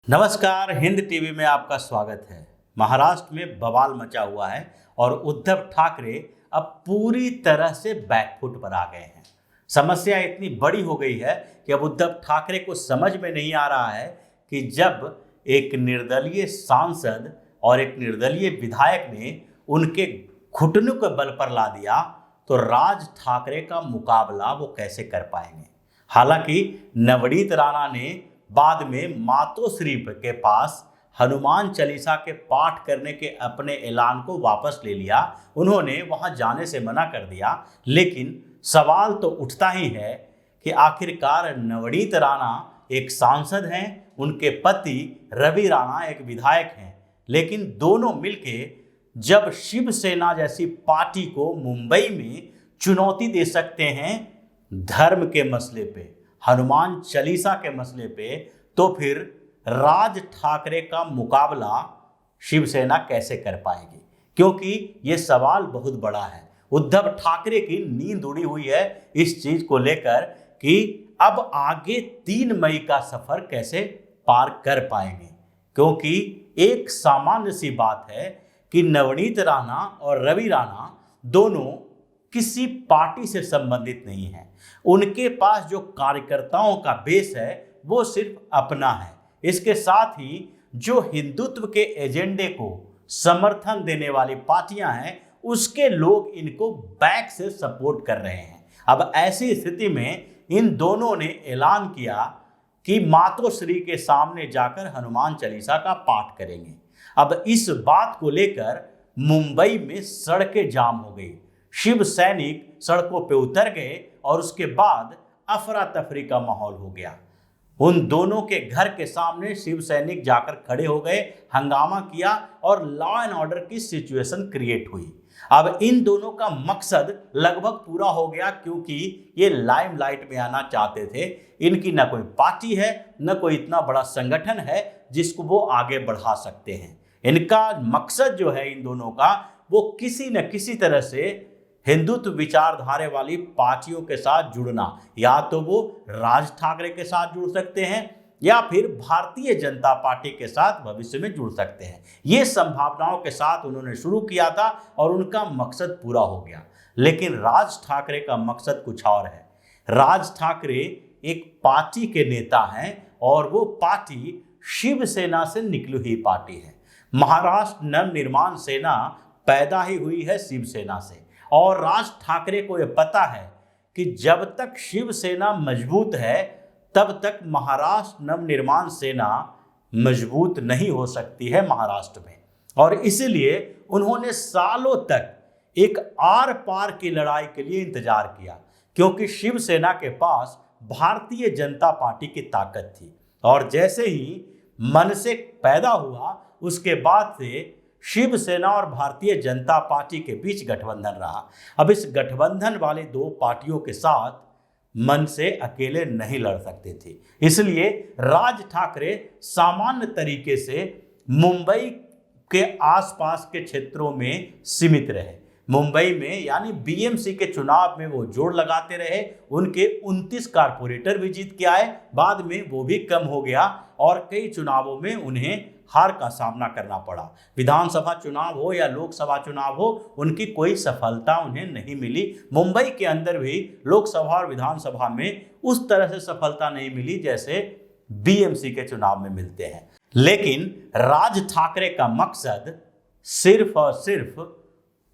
नमस्कार, हिंद टीवी में आपका स्वागत है। महाराष्ट्र में बवाल मचा हुआ है और उद्धव ठाकरे अब पूरी तरह से बैकफुट पर आ गए हैं। समस्या इतनी बड़ी हो गई है कि अब उद्धव ठाकरे को समझ में नहीं आ रहा है कि जब एक निर्दलीय सांसद और एक निर्दलीय विधायक ने उनके घुटनों के बल पर ला दिया तो राज ठाकरे का मुकाबला वो कैसे कर पाएंगे। हालांकि नवनीत राणा ने बाद में मातोश्री के पास हनुमान चालीसा के पाठ करने के अपने ऐलान को वापस ले लिया। उन्होंने वहां जाने से मना कर दिया, लेकिन सवाल तो उठता ही है कि आखिरकार नवनीत राणा एक सांसद हैं, उनके पति रवि राणा एक विधायक हैं, लेकिन दोनों मिलके जब शिवसेना जैसी पार्टी को मुंबई में चुनौती दे सकते हैं धर्म के मसले पे, हनुमान चालीसा के मसले पे, तो फिर राज ठाकरे का मुकाबला शिवसेना कैसे कर पाएगी। क्योंकि ये सवाल बहुत बड़ा है। उद्धव ठाकरे की नींद उड़ी हुई है इस चीज को लेकर कि अब आगे 3 मई का सफर कैसे पार कर पाएंगे। क्योंकि एक सामान्य सी बात है कि नवनीत राणा और रवि राणा दोनों किसी पार्टी से संबंधित नहीं है। उनके पास जो कार्यकर्ताओं का बेस है वो सिर्फ अपना है। इसके साथ ही जो हिंदुत्व के एजेंडे को समर्थन देने वाली पार्टियां हैं उसके लोग इनको बैक से सपोर्ट कर रहे हैं। अब ऐसी स्थिति में इन दोनों ने ऐलान किया कि मातोश्री के सामने जाकर हनुमान चालीसा का पाठ करेंगे। अब इस बात को लेकर मुंबई में सड़कें जाम हो गई, शिव सैनिक सड़कों पे उतर गए और उसके बाद अफरा तफरी का माहौल हो गया। उन दोनों के घर के सामने शिव सैनिक जाकर खड़े हो गए, हंगामा किया और लॉ एंड ऑर्डर की सिचुएशन क्रिएट हुई। अब इन दोनों का मकसद लगभग पूरा हो गया, क्योंकि ये लाइमलाइट में आना चाहते थे। इनकी ना कोई पार्टी है, न कोई इतना बड़ा संगठन है जिसको वो आगे बढ़ा सकते हैं। इनका मकसद जो है इन दोनों का, वो किसी न किसी तरह से हिंदुत्व विचारधारा वाली पार्टियों के साथ जुड़ना, या तो वो राज ठाकरे के साथ जुड़ सकते हैं या फिर भारतीय जनता पार्टी के साथ भविष्य में जुड़ सकते हैं। ये संभावनाओं के साथ उन्होंने शुरू किया था और उनका मकसद पूरा हो गया। लेकिन राज ठाकरे का मकसद कुछ और है। राज ठाकरे एक पार्टी के नेता हैं और वो पार्टी शिवसेना से निकली हुई पार्टी है। महाराष्ट्र नवनिर्माण सेना पैदा ही हुई है शिवसेना से, और राज ठाकरे को यह पता है कि जब तक शिवसेना मजबूत है तब तक महाराष्ट्र नवनिर्माण सेना मजबूत नहीं हो सकती है महाराष्ट्र में। और इसलिए उन्होंने सालों तक एक आर पार की लड़ाई के लिए इंतजार किया, क्योंकि शिवसेना के पास भारतीय जनता पार्टी की ताकत थी। और जैसे ही मन से पैदा हुआ उसके बाद से शिवसेना और भारतीय जनता पार्टी के बीच गठबंधन रहा। अब इस गठबंधन वाले दो पार्टियों के साथ मन से अकेले नहीं लड़ सकते थे, इसलिए राज ठाकरे सामान्य तरीके से मुंबई के आसपास के क्षेत्रों में सीमित रहे। मुंबई में यानी बीएमसी के चुनाव में वो जोर लगाते रहे। उनके 29 कारपोरेटर भी जीत के आए, बाद में वो भी कम हो गया और कई चुनावों में उन्हें हार का सामना करना पड़ा। विधानसभा चुनाव हो या लोकसभा चुनाव हो, उनकी कोई सफलता उन्हें नहीं मिली। मुंबई के अंदर भी लोकसभा और विधानसभा में उस तरह से सफलता नहीं मिली जैसे बीएमसी के चुनाव में मिलते हैं। लेकिन राज ठाकरे का मकसद सिर्फ और सिर्फ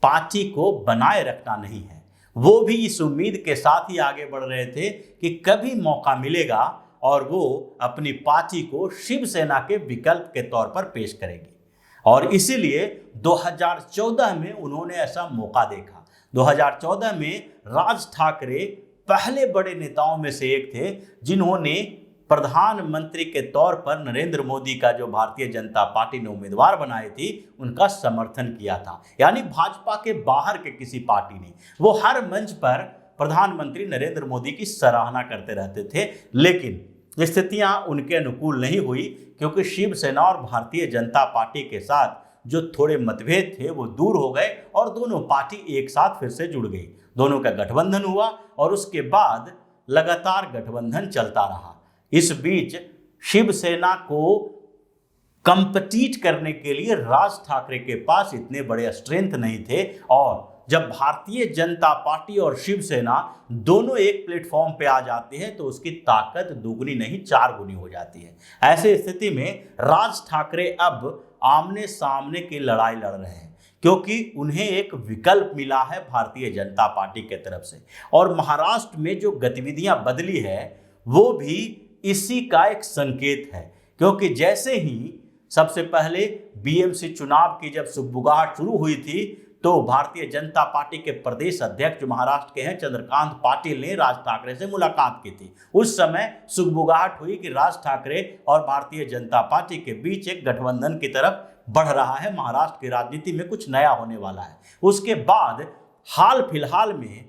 पार्टी को बनाए रखना नहीं है। वो भी इस उम्मीद के साथ ही आगे बढ़ रहे थे कि कभी मौका मिलेगा और वो अपनी पार्टी को शिवसेना के विकल्प के तौर पर पेश करेगी। और इसीलिए 2014 में उन्होंने ऐसा मौका देखा। 2014 में राज ठाकरे पहले बड़े नेताओं में से एक थे जिन्होंने प्रधानमंत्री के तौर पर नरेंद्र मोदी का जो भारतीय जनता पार्टी ने उम्मीदवार बनाई थी उनका समर्थन किया था। यानी भाजपा के बाहर के किसी पार्टी ने, वो हर मंच पर प्रधानमंत्री नरेंद्र मोदी की सराहना करते रहते थे। लेकिन स्थितियां उनके अनुकूल नहीं हुई, क्योंकि शिवसेना और भारतीय जनता पार्टी के साथ जो थोड़े मतभेद थे वो दूर हो गए और दोनों पार्टी एक साथ फिर से जुड़ गई। दोनों का गठबंधन हुआ और उसके बाद लगातार गठबंधन चलता रहा। इस बीच शिवसेना को कंपीट करने के लिए राज ठाकरे के पास इतने बड़े स्ट्रेंथ नहीं थे। और जब भारतीय जनता पार्टी और शिवसेना दोनों एक प्लेटफॉर्म पे आ जाते हैं तो उसकी ताकत दुगनी नहीं 4 गुनी हो जाती है। ऐसे स्थिति में राज ठाकरे अब आमने सामने की लड़ाई लड़ रहे हैं, क्योंकि उन्हें एक विकल्प मिला है भारतीय जनता पार्टी के तरफ से। और महाराष्ट्र में जो गतिविधियां बदली है वो भी इसी का एक संकेत है, क्योंकि जैसे ही सबसे पहले बीएमसी चुनाव की जब सुगबुगाहट शुरू हुई थी तो भारतीय जनता पार्टी के प्रदेश अध्यक्ष जो महाराष्ट्र के हैं चंद्रकांत पाटिल ने राज ठाकरे से मुलाकात की थी। उस समय सुगबुगाहट हुई कि राज ठाकरे और भारतीय जनता पार्टी के बीच एक गठबंधन की तरफ बढ़ रहा है, महाराष्ट्र की राजनीति में कुछ नया होने वाला है। उसके बाद हाल फिलहाल में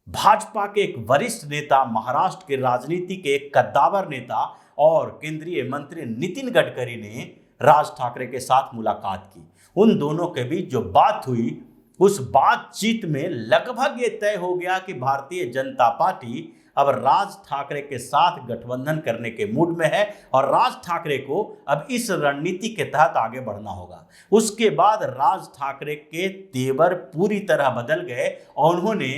भाजपा के एक वरिष्ठ नेता, महाराष्ट्र की राजनीति के एक कद्दावर नेता और केंद्रीय मंत्री नितिन गडकरी ने राज ठाकरे के साथ मुलाकात की। उन दोनों के बीच जो बात हुई उस बातचीत में लगभग ये तय हो गया कि भारतीय जनता पार्टी अब राज ठाकरे के साथ गठबंधन करने के मूड में है और राज ठाकरे को अब इस रणनीति के तहत आगे बढ़ना होगा। उसके बाद राज ठाकरे के तेवर पूरी तरह बदल गए और उन्होंने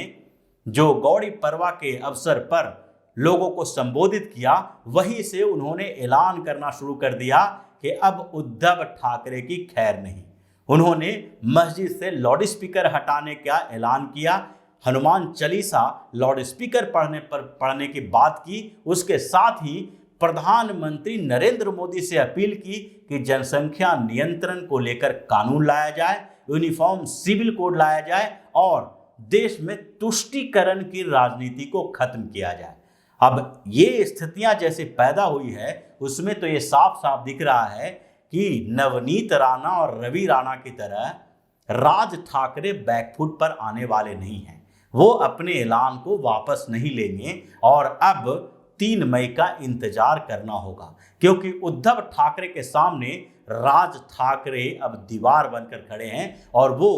जो गौड़ी पड़वा के अवसर पर लोगों को संबोधित किया, वहीं से उन्होंने ऐलान करना शुरू कर दिया कि अब उद्धव ठाकरे की खैर नहीं। उन्होंने मस्जिद से लाउड स्पीकर हटाने का ऐलान किया, हनुमान चालीसा लाउड स्पीकर पढ़ने की बात की। उसके साथ ही प्रधानमंत्री नरेंद्र मोदी से अपील की कि जनसंख्या नियंत्रण को लेकर कानून लाया जाए, यूनिफॉर्म सिविल कोड लाया जाए और देश में तुष्टीकरण की राजनीति को खत्म किया जाए। अब ये स्थितियां जैसे पैदा हुई है उसमें तो ये साफ साफ दिख रहा है कि नवनीत राणा और रवि राणा की तरह राज ठाकरे बैकफुट पर आने वाले नहीं हैं। वो अपने ऐलान को वापस नहीं लेंगे और अब 3 मई का इंतजार करना होगा, क्योंकि उद्धव ठाकरे के सामने राज ठाकरे अब दीवार बनकर खड़े हैं और वो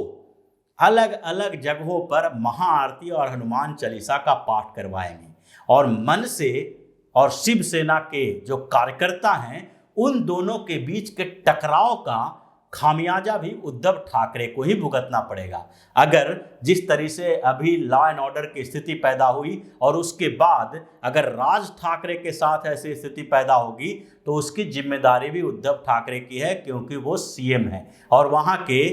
अलग अलग जगहों पर महाआरती और हनुमान चालीसा का पाठ करवाएंगे। और मन से और शिवसेना के जो कार्यकर्ता हैं उन दोनों के बीच के टकराव का खामियाजा भी उद्धव ठाकरे को ही भुगतना पड़ेगा। अगर जिस तरह से अभी लॉ एंड ऑर्डर की स्थिति पैदा हुई और उसके बाद अगर राज ठाकरे के साथ ऐसी स्थिति पैदा होगी तो उसकी जिम्मेदारी भी उद्धव ठाकरे की है, क्योंकि वो सीएम है और वहां के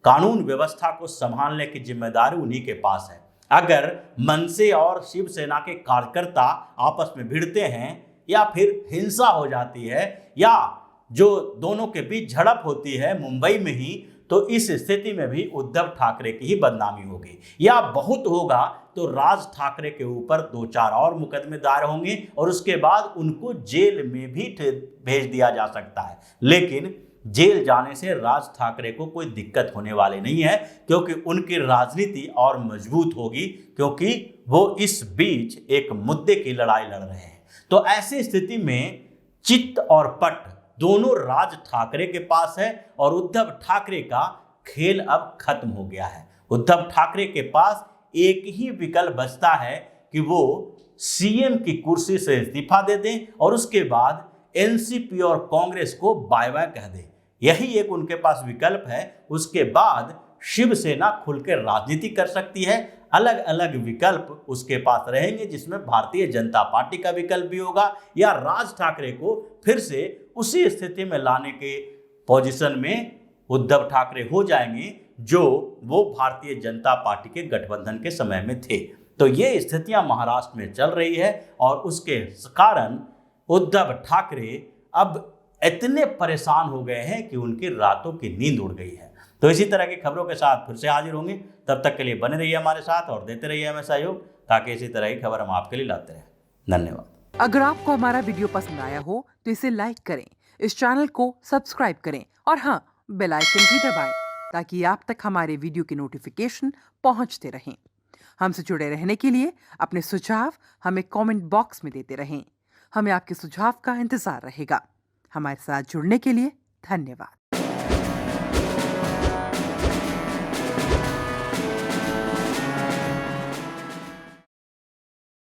कानून व्यवस्था को संभालने की जिम्मेदारी उन्हीं के पास है। अगर मनसे और शिवसेना के कार्यकर्ता आपस में भिड़ते हैं या फिर हिंसा हो जाती है या जो दोनों के बीच झड़प होती है मुंबई में ही, तो इस स्थिति में भी उद्धव ठाकरे की ही बदनामी होगी या बहुत होगा तो राज ठाकरे के ऊपर 2-4 और मुकदमे दायर होंगे और उसके बाद उनको जेल में भी भेज दिया जा सकता है। लेकिन जेल जाने से राज ठाकरे को कोई दिक्कत होने वाली नहीं है, क्योंकि उनकी राजनीति और मजबूत होगी, क्योंकि वो इस बीच एक मुद्दे की लड़ाई लड़ रहे हैं। तो ऐसी स्थिति में चित्त और पट दोनों राज ठाकरे के पास है और उद्धव ठाकरे का खेल अब खत्म हो गया है। उद्धव ठाकरे के पास एक ही विकल्प बचता है कि वो सीएम की कुर्सी से इस्तीफा दे दें और उसके बाद एनसीपी और कांग्रेस को बाय बाय कह दें। यही एक उनके पास विकल्प है। उसके बाद शिवसेना खुलकर राजनीति कर सकती है। अलग अलग विकल्प उसके पास रहेंगे, जिसमें भारतीय जनता पार्टी का विकल्प भी होगा या राज ठाकरे को फिर से उसी स्थिति में लाने के पोजीशन में उद्धव ठाकरे हो जाएंगे जो वो भारतीय जनता पार्टी के गठबंधन के समय में थे। तो ये स्थितियां महाराष्ट्र में चल रही है और उसके कारण उद्धव ठाकरे अब इतने परेशान हो गए हैं कि उनकी रातों की नींद उड़ गई है। तो इसी तरह की खबरों के साथ फिर से हाजिर होंगे। तब तक के लिए बने रहिए हमारे साथ और देते रहिए हमें सहयोग, ताकि इसी तरह की खबर हम आपके लिए लाते रहें। धन्यवाद। अगर आपको हमारा वीडियो पसंद आया हो तो इसे लाइक करें, इस चैनल को सब्सक्राइब करें और हाँ, बेल आइकन भी दबाएं ताकि आप तक हमारे वीडियो की नोटिफिकेशन पहुंचते रहें। हमसे जुड़े रहने के लिए अपने सुझाव हमें कमेंट बॉक्स में देते रहें। हमें आपके सुझाव का इंतजार रहेगा। हमारे साथ जुड़ने के लिए धन्यवाद।